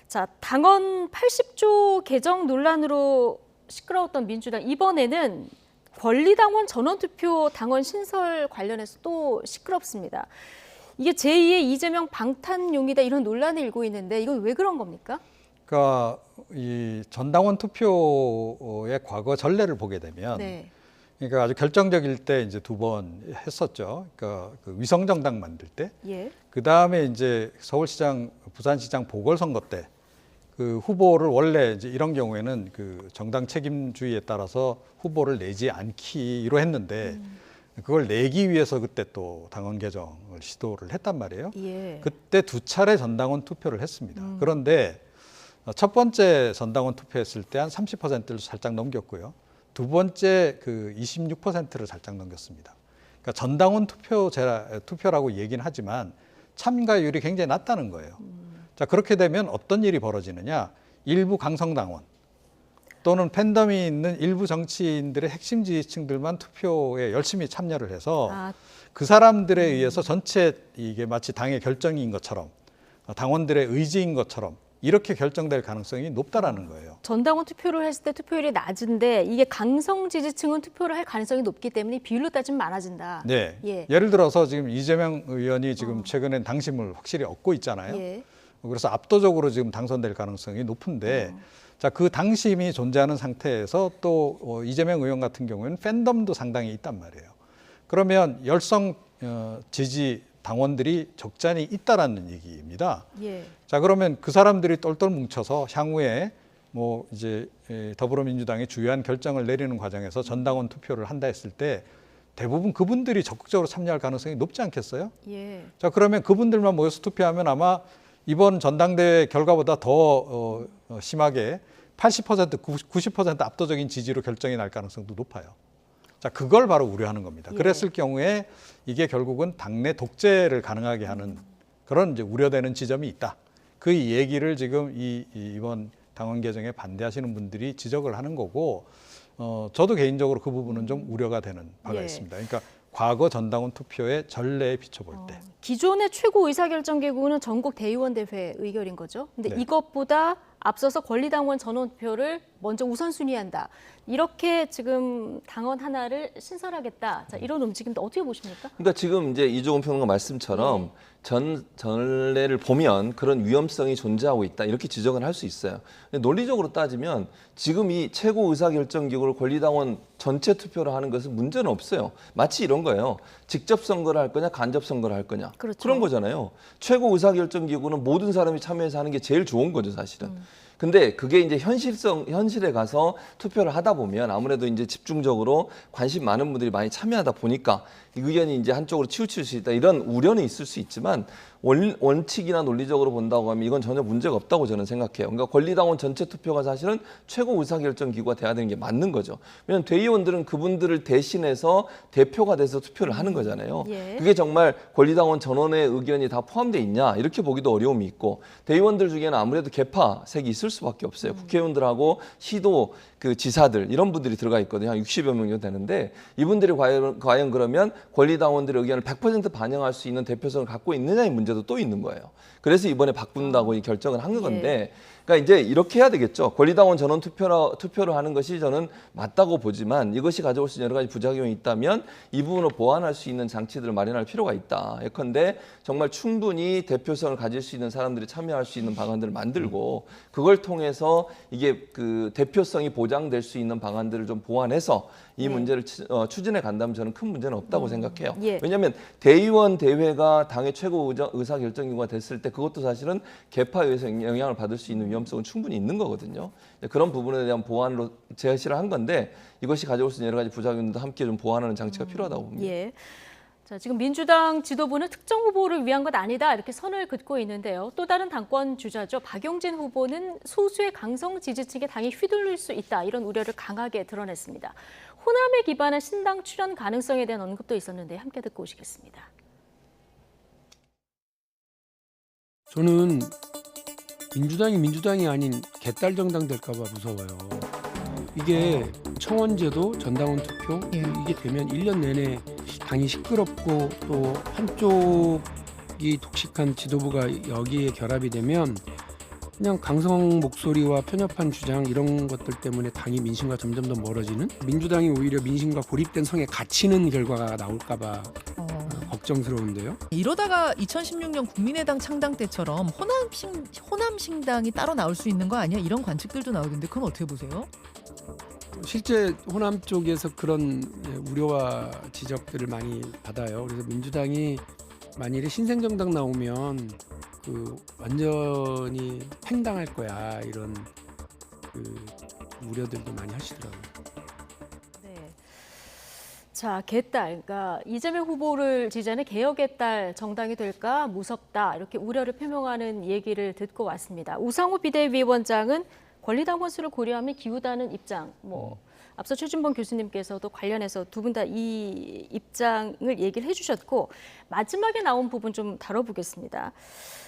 자, 당헌 80조 개정 논란으로 시끄러웠던 민주당, 이번에는 권리당원 전원투표 당원 신설 관련해서 또 시끄럽습니다. 이게 제2의 이재명 방탄용이다 이런 논란이 일고 있는데 이건 왜 그런 겁니까? 그러니까 이 전당원 투표의 과거 전례를 보게 되면 네. 그러니까 아주 결정적일 때 이제 2번 했었죠. 그러니까 그 위성정당 만들 때. 예. 그 다음에 이제 서울시장, 부산시장 보궐선거 때 그 후보를 원래 이제 이런 경우에는 그 정당 책임주의에 따라서 후보를 내지 않기로 했는데 그걸 내기 위해서 그때 또 당원 개정을 시도를 했단 말이에요. 예. 그때 2차례 전당원 투표를 했습니다. 그런데 첫 번째 전당원 투표했을 때 한 30%를 살짝 넘겼고요. 두 번째 그 26%를 살짝 넘겼습니다. 그러니까 전당원 투표라고 얘기는 하지만 참가율이 굉장히 낮다는 거예요. 자, 그렇게 되면 어떤 일이 벌어지느냐? 일부 강성당원 또는 팬덤이 있는 일부 정치인들의 핵심 지지층들만 투표에 열심히 참여를 해서 그 사람들에 의해서 전체 이게 마치 당의 결정인 것처럼 당원들의 의지인 것처럼 이렇게 결정될 가능성이 높다라는 거예요. 전당원 투표를 했을 때 투표율이 낮은데 이게 강성 지지층은 투표를 할 가능성이 높기 때문에 비율로 따지면 많아진다. 네. 예. 예를 들어서 지금 이재명 의원이 지금 최근엔 당심을 확실히 얻고 있잖아요. 예. 그래서 압도적으로 지금 당선될 가능성이 높은데 자, 그 당심이 존재하는 상태에서 또 이재명 의원 같은 경우에는 팬덤도 상당히 있단 말이에요. 그러면 열성 지지 당원들이 적잖이 있다라는 얘기입니다. 예. 자, 그러면 그 사람들이 똘똘 뭉쳐서 향후에 뭐 이제 더불어민주당의 주요한 결정을 내리는 과정에서 전당원 투표를 한다 했을 때 대부분 그분들이 적극적으로 참여할 가능성이 높지 않겠어요? 예. 자, 그러면 그분들만 모여서 투표하면 아마 이번 전당대회 결과보다 더 심하게 80%, 90% 압도적인 지지로 결정이 날 가능성도 높아요. 자, 그걸 바로 우려하는 겁니다. 예. 그랬을 경우에 이게 결국은 당내 독재를 가능하게 하는 그런 이제 우려되는 지점이 있다. 그 얘기를 지금 이번 당원 개정에 반대하시는 분들이 지적을 하는 거고, 저도 개인적으로 그 부분은 좀 우려가 되는 바가 예. 있습니다. 그러니까 과거 전당원 투표의 전례에 비춰볼 때. 기존의 최고 의사결정기구는 전국 대의원 대회 의결인 거죠. 근데 네. 이것보다 앞서서 권리당원 전원투표를 먼저 우선순위한다. 이렇게 지금 당원 하나를 신설하겠다. 자, 이런 움직임도 어떻게 보십니까? 그러니까 지금 이제 이종훈 평론가 말씀처럼 전례를 보면 그런 위험성이 존재하고 있다 이렇게 지적을 할 수 있어요. 근데 논리적으로 따지면 지금 이 최고 의사결정기구를 권리당원 전체 투표를 하는 것은 문제는 없어요. 마치 이런 거예요. 직접 선거를 할 거냐 간접 선거를 할 거냐 그렇죠. 그런 거잖아요. 최고 의사결정기구는 모든 사람이 참여해서 하는 게 제일 좋은 거죠, 사실은. 근데 그게 이제 현실에 가서 투표를 하다 보면 아무래도 이제 집중적으로 관심 많은 분들이 많이 참여하다 보니까 의견이 이제 한쪽으로 치우칠 수 있다 이런 우려는 있을 수 있지만 원칙이나 논리적으로 본다고 하면 이건 전혀 문제가 없다고 저는 생각해요. 그러니까 권리당원 전체 투표가 사실은 최고 의사결정기구가 돼야 되는 게 맞는 거죠. 왜냐하면 대의원들은 그분들을 대신해서 대표가 돼서 투표를 하는 거잖아요. 예. 그게 정말 권리당원 전원의 의견이 다 포함되어 있냐 이렇게 보기도 어려움이 있고 대의원들 중에는 아무래도 계파색이 있을 수밖에 없어요. 국회의원들하고 시도 그 지사들 이런 분들이 들어가 있거든요. 한 60여 명 정도 되는데 이분들이 과연 그러면 권리당원들의 의견을 100% 반영할 수 있는 대표성을 갖고 있느냐의 문제도 또 있는 거예요. 그래서 이번에 바꾼다고 이 결정을 한 건데 그러니까 이제 이렇게 해야 되겠죠. 권리당원 전원 투표를 하는 것이 저는 맞다고 보지만 이것이 가져올 수 있는 여러 가지 부작용이 있다면 이 부분을 보완할 수 있는 장치들을 마련할 필요가 있다. 예컨대 정말 충분히 대표성을 가질 수 있는 사람들이 참여할 수 있는 방안들을 만들고 그걸 통해서 이게 그 대표성이 보장될 수 있는 방안들을 좀 보완해서 이 문제를 추진해 간다면 저는 큰 문제는 없다고 생각해요. 예. 왜냐하면 대의원 대회가 당의 최고 의사결정기구가 됐을 때 그것도 사실은 계파에 의해서 영향을 받을 수 있는 위험성은 충분히 있는 거거든요. 그런 부분에 대한 보완으로 제시를 한 건데 이것이 가져올 수 있는 여러 가지 부작용도 함께 좀 보완하는 장치가 필요하다고 봅니다. 예. 자, 지금 민주당 지도부는 특정 후보를 위한 것 아니다 이렇게 선을 긋고 있는데요. 또 다른 당권 주자죠. 박용진 후보는 소수의 강성 지지층에 당이 휘둘릴 수 있다 이런 우려를 강하게 드러냈습니다. 호남에 기반한 신당 출연 가능성에 대한 언급도 있었는데 함께 듣고 오시겠습니다. 저는 민주당이 아닌 개딸 정당 될까 봐 무서워요. 이게 청원제도, 전당원 투표 이게 되면 1년 내내 당이 시끄럽고 또 한쪽이 독식한 지도부가 여기에 결합이 되면 그냥 강성 목소리와 편협한 주장 이런 것들 때문에 당이 민심과 점점 더 멀어지는, 민주당이 오히려 민심과 고립된 성에 갇히는 결과가 나올까봐 걱정스러운데요. 이러다가 2016년 국민의당 창당 때처럼 호남신당이 따로 나올 수 있는 거 아니야? 이런 관측들도 나오던데 그건 어떻게 보세요? 실제 호남 쪽에서 그런 우려와 지적들을 많이 받아요. 그래서 민주당이 만일에 신생정당 나오면 그 완전히 팽당할 거야, 이런 그 우려들도 많이 하시더라고요. 네. 자, 개딸, 그러니까 이재명 후보를 지지하는 개혁의 딸 정당이 될까 무섭다 이렇게 우려를 표명하는 얘기를 듣고 왔습니다. 우상호 비대위원장은 권리당 수를 고려하면 기우다는 입장, 앞서 최준범 교수님께서도 관련해서 두 분 다 이 입장을 얘기를 해주셨고 마지막에 나온 부분 좀 다뤄보겠습니다.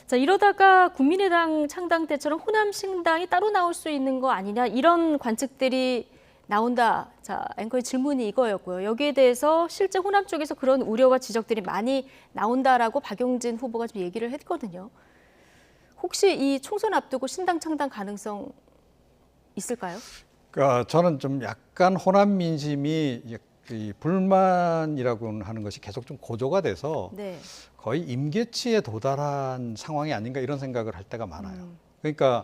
자, 이러다가 국민의당 창당 때처럼 호남신당이 따로 나올 수 있는 거 아니냐 이런 관측들이 나온다. 자, 앵커의 질문이 이거였고요. 여기에 대해서 실제 호남 쪽에서 그런 우려와 지적들이 많이 나온다라고 박용진 후보가 좀 얘기를 했거든요. 혹시 이 총선 앞두고 신당 창당 가능성 있을까요? 그러니까 저는 좀 약간 호남 민심이 이 불만이라고 하는 것이 계속 좀 고조가 돼서 네. 거의 임계치에 도달한 상황이 아닌가 이런 생각을 할 때가 많아요. 그러니까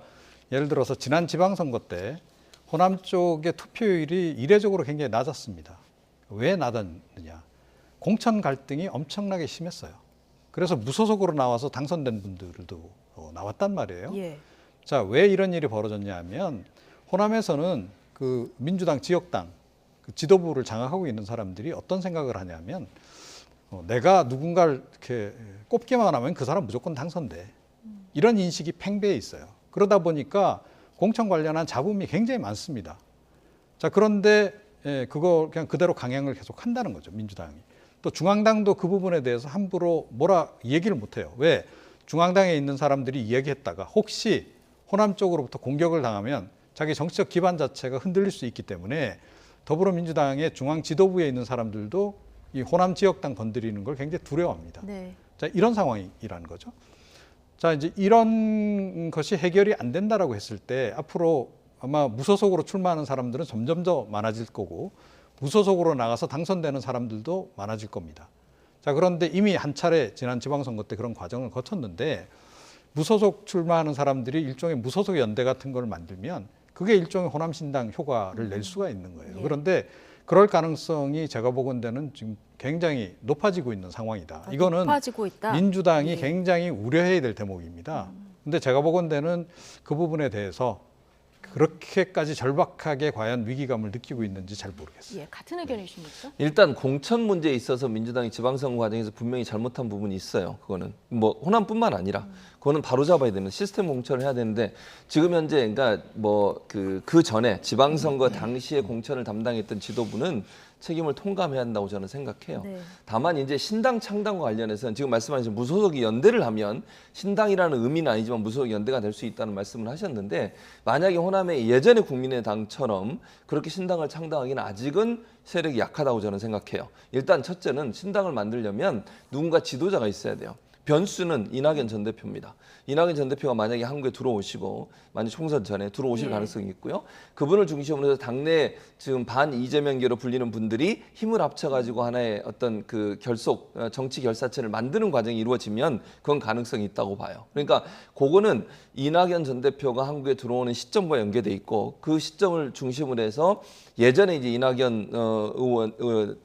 예를 들어서 지난 지방선거 때 호남 쪽의 투표율이 이례적으로 굉장히 낮았습니다. 왜 낮았느냐? 공천 갈등이 엄청나게 심했어요. 그래서 무소속으로 나와서 당선된 분들도 나왔단 말이에요. 예. 자, 왜 이런 일이 벌어졌냐 하면 호남에서는 그 민주당 지역당 그 지도부를 장악하고 있는 사람들이 어떤 생각을 하냐면 내가 누군가를 이렇게 꼽기만 하면 그 사람 무조건 당선돼. 이런 인식이 팽배해 있어요. 그러다 보니까 공천 관련한 잡음이 굉장히 많습니다. 자, 그런데 그거 그냥 그대로 강행을 계속 한다는 거죠, 민주당이. 또 중앙당도 그 부분에 대해서 함부로 뭐라 얘기를 못 해요. 왜? 중앙당에 있는 사람들이 이야기했다가 혹시 호남 쪽으로부터 공격을 당하면 자기 정치적 기반 자체가 흔들릴 수 있기 때문에 더불어민주당의 중앙 지도부에 있는 사람들도 이 호남 지역당 건드리는 걸 굉장히 두려워합니다. 네. 자, 이런 상황이라는 거죠. 자, 이제 이런 것이 해결이 안 된다라고 했을 때 앞으로 아마 무소속으로 출마하는 사람들은 점점 더 많아질 거고 무소속으로 나가서 당선되는 사람들도 많아질 겁니다. 자, 그런데 이미 한 차례 지난 지방선거 때 그런 과정을 거쳤는데 무소속 출마하는 사람들이 일종의 무소속 연대 같은 걸 만들면 그게 일종의 호남신당 효과를 낼 수가 있는 거예요. 예. 그런데 그럴 가능성이 제가 보건대는 지금 굉장히 높아지고 있는 상황이다. 이거는 높아지고 있다. 민주당이 예. 굉장히 우려해야 될 대목입니다. 근데 제가 보건대는 그 부분에 대해서 그렇게까지 절박하게 과연 위기감을 느끼고 있는지 잘 모르겠어요. 예, 같은 의견이십니까? 일단 공천 문제에 있어서 민주당이 지방선거 과정에서 분명히 잘못한 부분이 있어요. 그거는 뭐 호남뿐만 아니라 그거는 바로 잡아야 됩니다. 시스템 공천을 해야 되는데 지금 현재 그러니까 뭐 그 전에 지방선거 당시에 공천을 담당했던 지도부는 책임을 통감해야 한다고 저는 생각해요. 네. 다만 이제 신당 창당과 관련해서는 지금 말씀하신 무소속이 연대를 하면 신당이라는 의미는 아니지만 무소속 연대가 될 수 있다는 말씀을 하셨는데 만약에 호남의 예전의 국민의당처럼 그렇게 신당을 창당하기는 아직은 세력이 약하다고 저는 생각해요. 일단 첫째는 신당을 만들려면 누군가 지도자가 있어야 돼요. 변수는 이낙연 전 대표입니다. 이낙연 전 대표가 만약에 한국에 들어오시고 만약 총선 전에 들어오실 네. 가능성이 있고요. 그분을 중심으로 해서 당내 지금 반 이재명계로 불리는 분들이 힘을 합쳐가지고 하나의 어떤 그 결속 정치 결사체를 만드는 과정이 이루어지면 그건 가능성이 있다고 봐요. 그러니까 그거는 이낙연 전 대표가 한국에 들어오는 시점과 연계돼 있고 그 시점을 중심으로 해서 예전에 이제 이낙연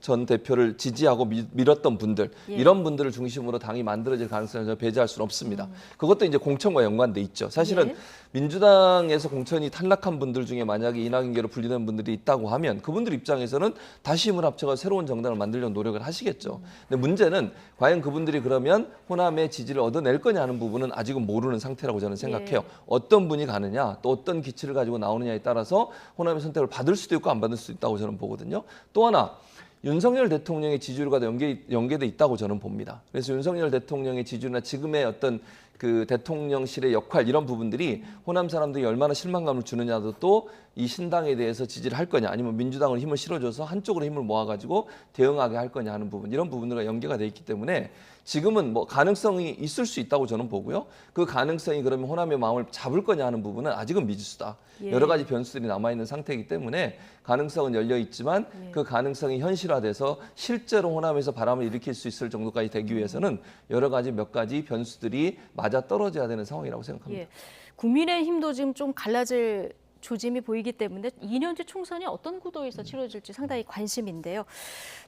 전 대표를 지지하고 밀었던 분들 예. 이런 분들을 중심으로 당이 만들어질 가능성을 배제할 수는 없습니다. 그것도 이제 공천과 연관돼 있죠. 사실은 예. 민주당에서 공천이 탈락한 분들 중에 만약에 이낙연계로 불리는 분들이 있다고 하면 그분들 입장에서는 다시 힘을 합쳐서 새로운 정당을 만들려는 노력을 하시겠죠. 근데 문제는 과연 그분들이 그러면 호남의 지지를 얻어낼 거냐 하는 부분은 아직은 모르는 상태라고 저는 생각해요. 예. 어떤 분이 가느냐 또 어떤 기치를 가지고 나오느냐에 따라서 호남의 선택을 받을 수도 있고 안 받을 수도 있다고 저는 보거든요. 또 하나 윤석열 대통령의 지지율과 연계돼 있다고 저는 봅니다. 그래서 윤석열 대통령의 지지율이나 지금의 어떤 그 대통령실의 역할 이런 부분들이 호남 사람들이 얼마나 실망감을 주느냐도 또 이 신당에 대해서 지지를 할 거냐 아니면 민주당으로 힘을 실어줘서 한쪽으로 힘을 모아가지고 대응하게 할 거냐 하는 부분 이런 부분들과 연계가 돼 있기 때문에 지금은 뭐 가능성이 있을 수 있다고 저는 보고요. 그 가능성이 그러면 호남의 마음을 잡을 거냐 하는 부분은 아직은 미지수다. 예. 여러 가지 변수들이 남아있는 상태이기 때문에 가능성은 열려 있지만 예. 그 가능성이 현실화돼서 실제로 호남에서 바람을 일으킬 수 있을 정도까지 되기 위해서는 여러 가지 몇 가지 변수들이 맞아 떨어져야 되는 상황이라고 생각합니다. 예. 국민의힘도 지금 좀 갈라질 조짐이 보이기 때문에 2년 뒤 총선이 어떤 구도에서 치러질지 상당히 관심인데요.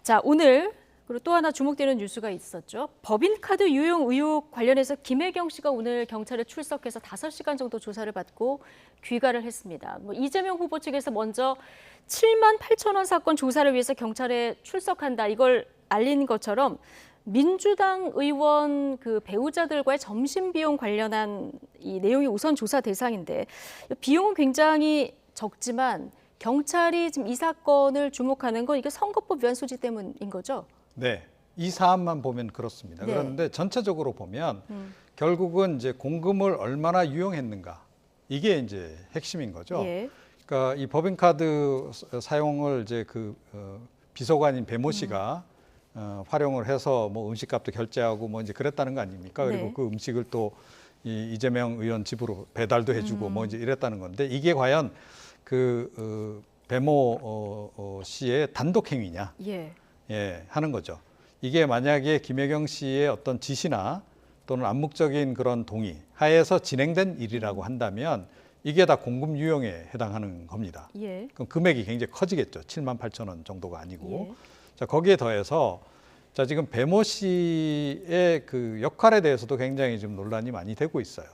자, 오늘 그리고 또 하나 주목되는 뉴스가 있었죠. 법인카드 유용 의혹 관련해서 김혜경 씨가 오늘 경찰에 출석해서 5시간 정도 조사를 받고 귀가를 했습니다. 이재명 후보 측에서 먼저 7만 8천 원 사건 조사를 위해서 경찰에 출석한다 이걸 알린 것처럼 민주당 의원 그 배우자들과의 점심 비용 관련한 이 내용이 우선 조사 대상인데 비용은 굉장히 적지만 경찰이 지금 이 사건을 주목하는 건 이게 선거법 위반 소지 때문인 거죠? 네, 이 사안만 보면 그렇습니다. 네. 그런데 전체적으로 보면 결국은 이제 공금을 얼마나 유용했는가 이게 이제 핵심인 거죠. 예. 그러니까 이 법인카드 사용을 이제 비서관인 배모 씨가 활용을 해서 뭐 음식값도 결제하고 뭐 이제 그랬다는 거 아닙니까? 그리고 네. 그 음식을 또 이재명 의원 집으로 배달도 해주고 뭐 이제 이랬다는 건데 이게 과연 배모 씨의 단독 행위냐? 예. 예, 하는 거죠. 이게 만약에 김혜경 씨의 어떤 지시나 또는 암묵적인 그런 동의 하에서 진행된 일이라고 한다면 이게 다 공금 유용에 해당하는 겁니다. 예. 그럼 금액이 굉장히 커지겠죠. 7만 8천 원 정도가 아니고. 예. 자, 거기에 더해서 자, 지금 배모 씨의 그 역할에 대해서도 굉장히 좀 논란이 많이 되고 있어요.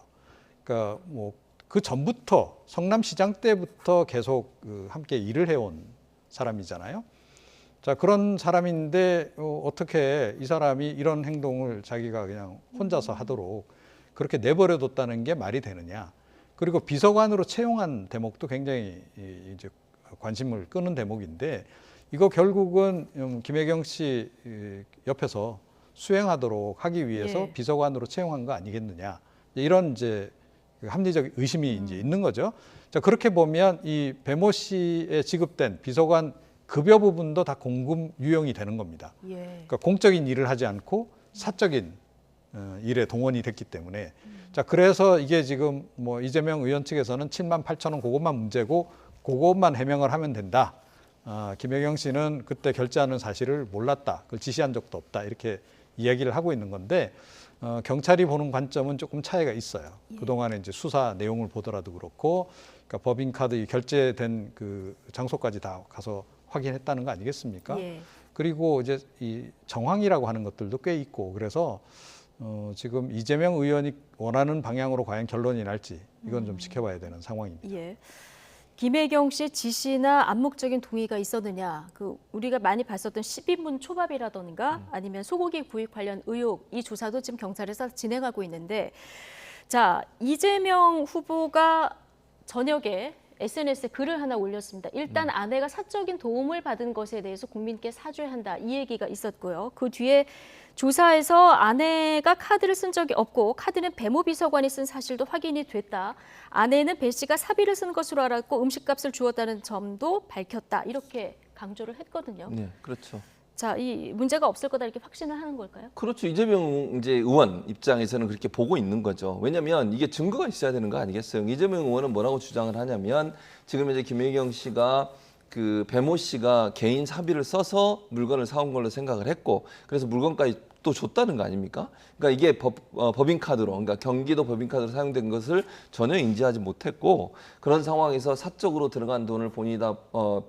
그러니까 뭐 그 전부터 성남시장 때부터 계속 함께 일을 해온 사람이잖아요. 자, 그런 사람인데 어떻게 이 사람이 이런 행동을 자기가 그냥 혼자서 하도록 그렇게 내버려뒀다는 게 말이 되느냐. 그리고 비서관으로 채용한 대목도 굉장히 이제 관심을 끄는 대목인데 이거 결국은 김혜경 씨 옆에서 수행하도록 하기 위해서 예. 비서관으로 채용한 거 아니겠느냐. 이런 이제 합리적 의심이 이제 있는 거죠. 자, 그렇게 보면 이 배모 씨에 지급된 비서관 급여 부분도 다 공금 유용이 되는 겁니다. 예. 그러니까 공적인 일을 하지 않고 사적인 일에 동원이 됐기 때문에 자, 그래서 이게 지금 뭐 이재명 의원 측에서는 7만 8천 원 그것만 문제고 그것만 해명을 하면 된다. 김혜경 씨는 그때 결제하는 사실을 몰랐다. 그걸 지시한 적도 없다. 이렇게 이야기를 하고 있는 건데 경찰이 보는 관점은 조금 차이가 있어요. 그동안에 이제 수사 내용을 보더라도 그렇고 그러니까 법인카드 결제된 그 장소까지 다 가서 확인했다는 거 아니겠습니까? 예. 그리고 이제 이 정황이라고 하는 것들도 꽤 있고 그래서 지금 이재명 의원이 원하는 방향으로 과연 결론이 날지 이건 좀 지켜봐야 되는 상황입니다. 예. 김혜경 씨 지시나 암묵적인 동의가 있었느냐? 우리가 많이 봤었던 10인분 초밥이라던가 아니면 소고기 구입 관련 의혹 이 조사도 지금 경찰에서 진행하고 있는데 자, 이재명 후보가 저녁에 SNS에 글을 하나 올렸습니다. 일단 아내가 사적인 도움을 받은 것에 대해서 국민께 사죄한다. 이 얘기가 있었고요. 그 뒤에 조사에서 아내가 카드를 쓴 적이 없고 카드는 배모 비서관이 쓴 사실도 확인이 됐다. 아내는 배 씨가 사비를 쓴 것으로 알았고 음식값을 주었다는 점도 밝혔다. 이렇게 강조를 했거든요. 네, 그렇죠. 자, 이 문제가 없을 거다 이렇게 확신을 하는 걸까요? 그렇죠. 이재명 이제 의원 입장에서는 그렇게 보고 있는 거죠. 왜냐하면 이게 증거가 있어야 되는 거 아니겠어요? 이재명 의원은 뭐라고 주장을 하냐면 지금 이제 김혜경 씨가 그 배모 씨가 개인 사비를 써서 물건을 사온 걸로 생각을 했고 그래서 물건까지 또 줬다는 거 아닙니까? 그러니까 이게 법인카드로, 그러니까 경기도 법인카드로 사용된 것을 전혀 인지하지 못했고 그런 상황에서 사적으로 들어간 돈을 본인이 다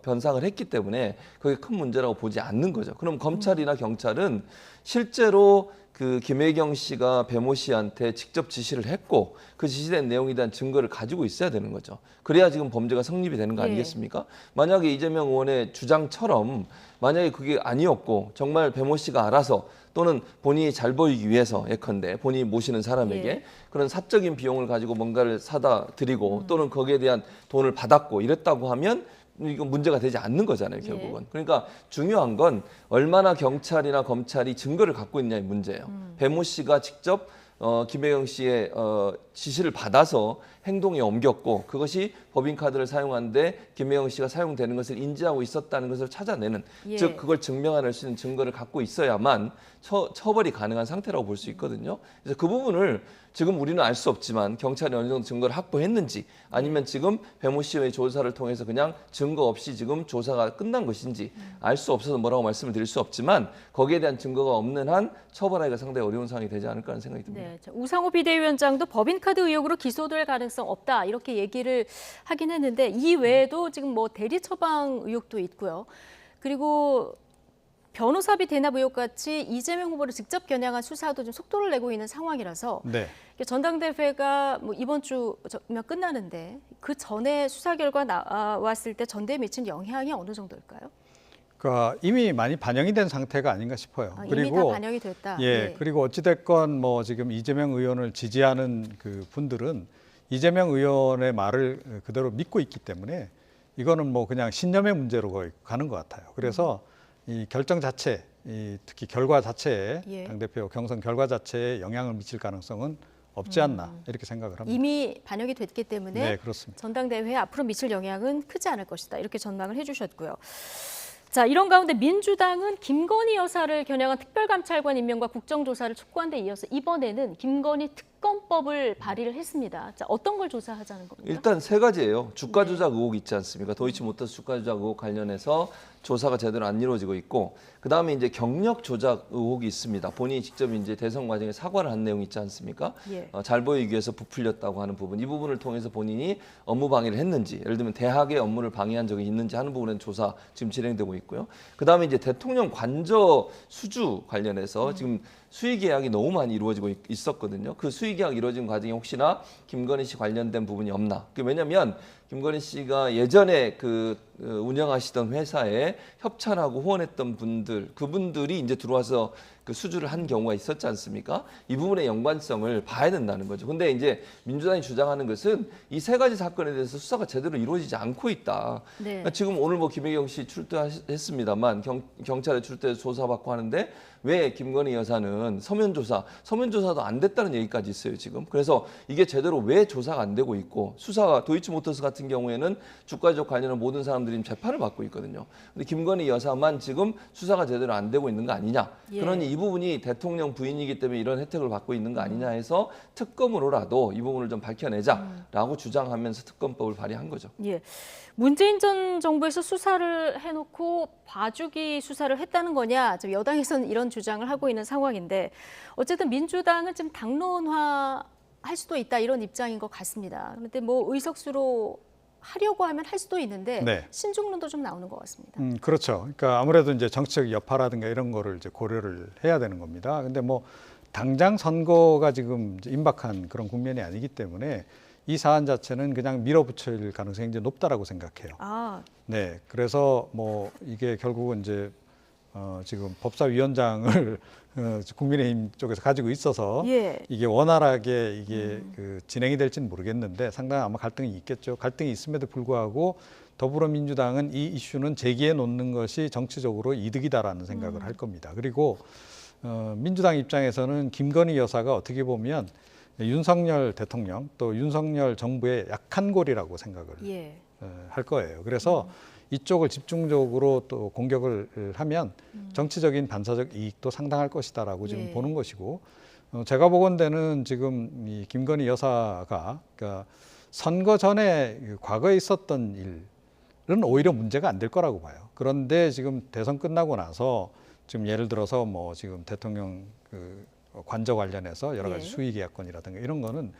변상을 했기 때문에 그게 큰 문제라고 보지 않는 거죠. 그럼 검찰이나 경찰은 실제로 그 김혜경 씨가 배모 씨한테 직접 지시를 했고 그 지시된 내용에 대한 증거를 가지고 있어야 되는 거죠. 그래야 지금 범죄가 성립이 되는 거 아니겠습니까? 만약에 이재명 의원의 주장처럼 만약에 그게 아니었고 정말 배모 씨가 알아서 또는 본인이 잘 보이기 위해서 예컨대 본인이 모시는 사람에게 예. 그런 사적인 비용을 가지고 뭔가를 사다 드리고 또는 거기에 대한 돈을 받았고 이랬다고 하면 이건 문제가 되지 않는 거잖아요, 결국은. 그러니까 중요한 건 얼마나 경찰이나 검찰이 증거를 갖고 있냐의 문제예요. 배모 씨가 직접 김혜경 씨의 지시를 받아서 행동에 옮겼고 그것이 법인카드를 사용하는데 김혜경 씨가 사용되는 것을 인지하고 있었다는 것을 찾아내는 예. 즉 그걸 증명할 수 있는 증거를 갖고 있어야만 처벌이 가능한 상태라고 볼 수 있거든요. 그래서 그 부분을 지금 우리는 알 수 없지만 경찰이 어느 정도 증거를 확보했는지 아니면 지금 배모 씨의 조사를 통해서 그냥 증거 없이 지금 조사가 끝난 것인지 알 수 없어서 뭐라고 말씀을 드릴 수 없지만 거기에 대한 증거가 없는 한 처벌하기가 상당히 어려운 상황이 되지 않을까 하는 생각이 듭니다. 네, 자, 우상호 비대위원장도 법인카드 의혹으로 기소될 가능성 없다 이렇게 얘기를 하긴 했는데 이 외에도 지금 뭐 대리 처방 의혹도 있고요. 그리고 변호사비 대납 의혹 같이 이재명 후보를 직접 겨냥한 수사도 좀 속도를 내고 있는 상황이라서 네. 전당대회가 뭐 이번 주면 끝나는데 그 전에 수사 결과 나왔을 때 전대에 미친 영향이 어느 정도일까요? 그러니까 이미 많이 반영이 된 상태가 아닌가 싶어요. 이미 다 반영이 됐다. 예, 그리고 어찌됐건 뭐 지금 이재명 의원을 지지하는 그 분들은 이재명 의원의 말을 그대로 믿고 있기 때문에 이거는 뭐 그냥 신념의 문제로 거의 가는 것 같아요. 그래서 이 결정 자체, 특히 결과 자체에 예. 당대표 경선 결과 자체에 영향을 미칠 가능성은 없지 않나 이렇게 생각을 합니다. 이미 반영이 됐기 때문에 네, 그렇습니다. 전당대회에 앞으로 미칠 영향은 크지 않을 것이다. 이렇게 전망을 해주셨고요. 자, 이런 가운데 민주당은 김건희 여사를 겨냥한 특별감찰관 임명과 국정조사를 촉구한 데 이어서 이번에는 김건희 특검법을 발의를 했습니다. 자, 어떤 걸 조사하자는 겁니까? 일단 세 가지예요. 주가 네. 조작 의혹 있지 않습니까? 도이치모터스 주가 조작 의혹 관련해서 조사가 제대로 안 이루어지고 있고 그다음에 이제 경력 조작 의혹이 있습니다. 본인이 직접 이제 대선 과정에 사과를 한 내용 있지 않습니까? 예. 잘 보이기 위해서 부풀렸다고 하는 부분. 이 부분을 통해서 본인이 업무 방해를 했는지, 예를 들면 대학의 업무를 방해한 적이 있는지 하는 부분은 조사 지금 진행되고 있고요. 그다음에 이제 대통령 관저 수주 관련해서 지금 수의 계약이 너무 많이 이루어지고 있었거든요. 그 수의 계약 이루어진 과정에 혹시나 김건희 씨 관련된 부분이 없나? 왜냐하면 김건희 씨가 예전에 운영하시던 회사에 협찬하고 후원했던 분들, 그분들이 이제 들어와서 그 수주를 한 경우가 있었지 않습니까? 이 부분의 연관성을 봐야 된다는 거죠. 근데 이제 민주당이 주장하는 것은 이 세 가지 사건에 대해서 수사가 제대로 이루어지지 않고 있다. 네. 그러니까 지금 오늘 뭐 김혜경 씨 출두했습니다만 경찰에 출두해서 조사받고 하는데 왜 김건희 여사는 서면조사도 안 됐다는 얘기까지 있어요 지금. 그래서 이게 제대로 왜 조사가 안 되고 있고 수사가 도이치모터스 같은 경우에는 주가 조작 관련한 모든 사람들이 재판을 받고 있거든요. 근데 김건희 여사만 지금 수사가 제대로 안 되고 있는 거 아니냐. 예. 그러니 이 부분이 대통령 부인이기 때문에 이런 혜택을 받고 있는 거 아니냐 해서 특검으로라도 이 부분을 좀 밝혀내자라고 주장하면서 특검법을 발의한 거죠. 예. 문재인 전 정부에서 수사를 해놓고 봐주기 수사를 했다는 거냐, 지금 여당에서는 이런 주장을 하고 있는 상황인데 어쨌든 민주당은 지금 당론화 할 수도 있다 이런 입장인 것 같습니다. 그런데 뭐 의석수로 하려고 하면 할 수도 있는데 네. 신중론도 좀 나오는 것 같습니다. 그렇죠. 그러니까 아무래도 이제 정치적 여파라든가 이런 거를 이제 고려를 해야 되는 겁니다. 근데 뭐 당장 선거가 지금 이제 임박한 그런 국면이 아니기 때문에 이 사안 자체는 그냥 밀어붙일 가능성이 이제 높다라고 생각해요. 아, 네, 그래서 뭐 이게 결국은 이제 지금 법사위원장을 국민의힘 쪽에서 가지고 있어서 예. 이게 원활하게 이게 진행이 될지는 모르겠는데 상당히 아마 갈등이 있겠죠. 갈등이 있음에도 불구하고 더불어민주당은 이 이슈는 제기해 놓는 것이 정치적으로 이득이다라는 생각을 할 겁니다. 그리고 민주당 입장에서는 김건희 여사가 어떻게 보면 윤석열 대통령 또 윤석열 정부의 약한 골이라고 생각을 예. 할 거예요. 그래서 이쪽을 집중적으로 또 공격을 하면 정치적인 반사적 이익도 상당할 것이다라고 지금 예. 보는 것이고 제가 보건대는 지금 이 김건희 여사가 그러니까 선거 전에 과거에 있었던 일은 오히려 문제가 안 될 거라고 봐요. 그런데 지금 대선 끝나고 나서 지금 예를 들어서 뭐 지금 대통령 관저 관련해서 여러 가지 예. 수의계약권이라든가 이런 거는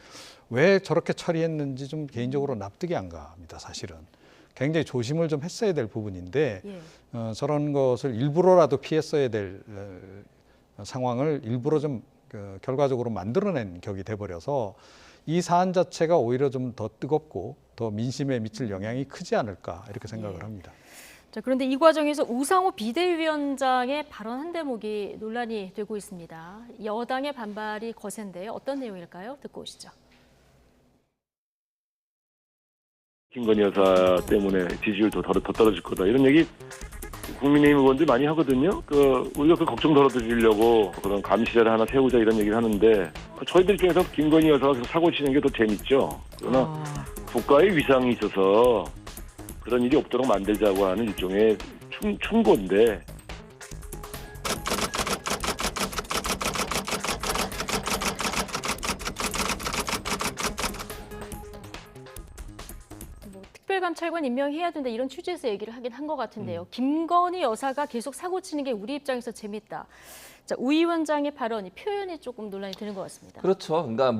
왜 저렇게 처리했는지 좀 개인적으로 납득이 안 갑니다. 사실은 굉장히 조심을 좀 했어야 될 부분인데 예. 저런 것을 일부러라도 피했어야 될 상황을 일부러 좀 결과적으로 만들어낸 격이 돼버려서 이 사안 자체가 오히려 좀 더 뜨겁고 더 민심에 미칠 영향이 크지 않을까 이렇게 생각을 예. 합니다. 자, 그런데 이 과정에서 우상호 비대위원장의 발언 한 대목이 논란이 되고 있습니다. 여당의 반발이 거센데요. 어떤 내용일까요? 듣고 오시죠. 김건희 여사 때문에 지지율도 더 떨어질 거다 이런 얘기 국민의힘 의원들 많이 하거든요. 우리가 그 걱정 덜어드리려고 그런 감시자를 하나 세우자 이런 얘기를 하는데 저희들 입장에서 김건희 여사가 계속 사고 치는 게 더 재밌죠. 그러나 국가의 위상이 있어서 그런 일이 없도록 만들자고 하는 일종의 충고인데 뭐 특별감찰관 임명해야 된다 이런 취지에서 얘기를 하긴 한 것 같은데요. 김건희 여사가 계속 사고 치는 게 우리 입장에서 재밌다. 자, 우 위원장의 발언이 표현이 조금 논란이 되는 것 같습니다. 그렇죠. 그러니까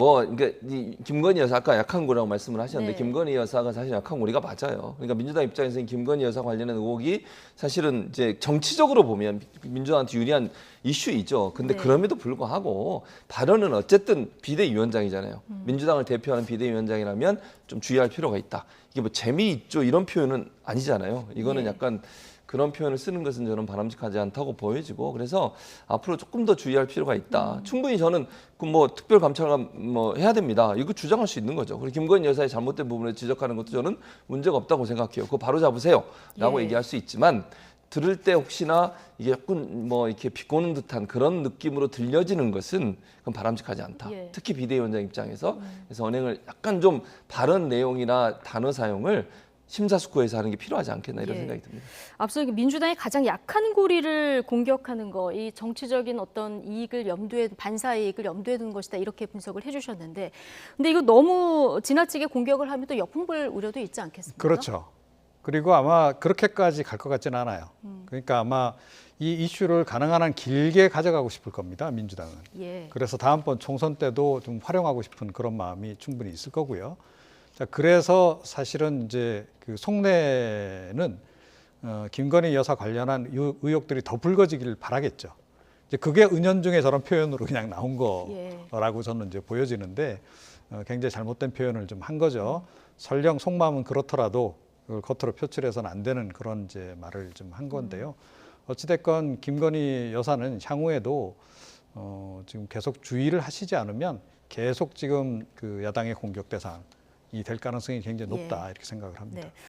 이 김건희 여사 아까 약한 고라고 말씀을 하셨는데 네. 김건희 여사가 사실 약한 고리가 맞아요. 그러니까 민주당 입장에서는 김건희 여사 관련된 의혹이 사실은 이제 정치적으로 보면 민주당한테 유리한 이슈이죠. 근데 네. 그럼에도 불구하고 발언은 어쨌든 비대위원장이잖아요. 민주당을 대표하는 비대위원장이라면 좀 주의할 필요가 있다. 이게 뭐 재미있죠 이런 표현은 아니잖아요. 이거는 예. 약간 그런 표현을 쓰는 것은 저는 바람직하지 않다고 보여지고 그래서 앞으로 조금 더 주의할 필요가 있다. 충분히 저는 그 뭐 특별감찰관 뭐 해야 됩니다. 이거 주장할 수 있는 거죠. 그리고 김건희 여사의 잘못된 부분을 지적하는 것도 저는 문제가 없다고 생각해요. 그거 바로 잡으세요라고 예. 얘기할 수 있지만 들을 때 혹시나 이게 조금 뭐 이렇게 비꼬는 듯한 그런 느낌으로 들려지는 것은 그건 바람직하지 않다. 예. 특히 비대위원장 입장에서 그래서 언행을 약간 좀 발언 내용이나 단어 사용을 심사숙고해서 하는 게 필요하지 않겠나 이런 예. 생각이 듭니다. 앞서 민주당이 가장 약한 고리를 공격하는 거, 이 정치적인 어떤 이익을 반사 이익을 염두에 두는 것이다 이렇게 분석을 해주셨는데, 근데 이거 너무 지나치게 공격을 하면 또 역풍 불 우려도 있지 않겠습니까? 그렇죠. 그리고 아마 그렇게까지 갈 것 같지는 않아요. 그러니까 아마 이 이슈를 가능한 한 길게 가져가고 싶을 겁니다, 민주당은. 예. 그래서 다음번 총선 때도 좀 활용하고 싶은 그런 마음이 충분히 있을 거고요. 자, 그래서 사실은 이제 그 속내는 김건희 여사 관련한 의혹들이 더 불거지기를 바라겠죠. 이제 그게 은연중에 저런 표현으로 그냥 나온 거라고 저는 이제 보여지는데 굉장히 잘못된 표현을 좀 한 거죠. 설령 속마음은 그렇더라도 그걸 겉으로 표출해서는 안 되는 그런 이제 말을 좀 한 건데요. 어찌됐건 김건희 여사는 향후에도 지금 계속 주의를 하시지 않으면 계속 지금 그 야당의 공격 대상이 될 가능성이 굉장히 높다 이렇게 생각을 합니다. 네.